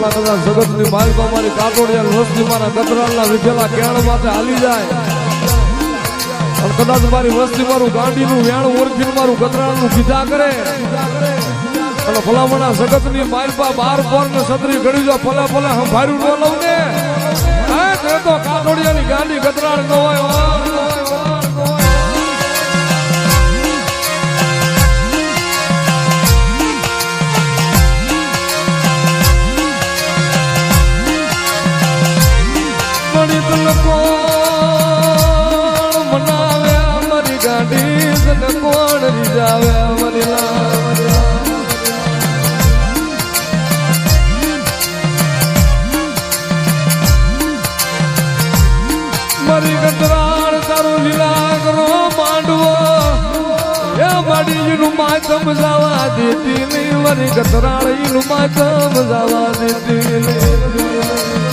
ભલામણા કદાચ જગતની માલમાં મારી કાટોડિયા વસ્તી મારા ગતરાલના વિઠેલા કેળ માટે હાલી જાય અને કદાચ મારી વસ્તી મારું ગાંડીનું વેણ ઓળખીને મારું ગતરાલનું કીધા કરે અને ભલામણા જગતની માલપા 12 પર ને છત્રી ઘડી જો ફલે ફલે સંભાળ્યું ન લઉં ને તે તો કાટોડિયાની ગાંડી ગતરાળ ન હોય કોણ રીજાવે મારી ગતરાળ તારું લીલા કરો માંડવો એ માડીનું માથમ જવા દેતી નહીં મારી ગતરાળ ઈનું માથમ જવા દેતી નહીં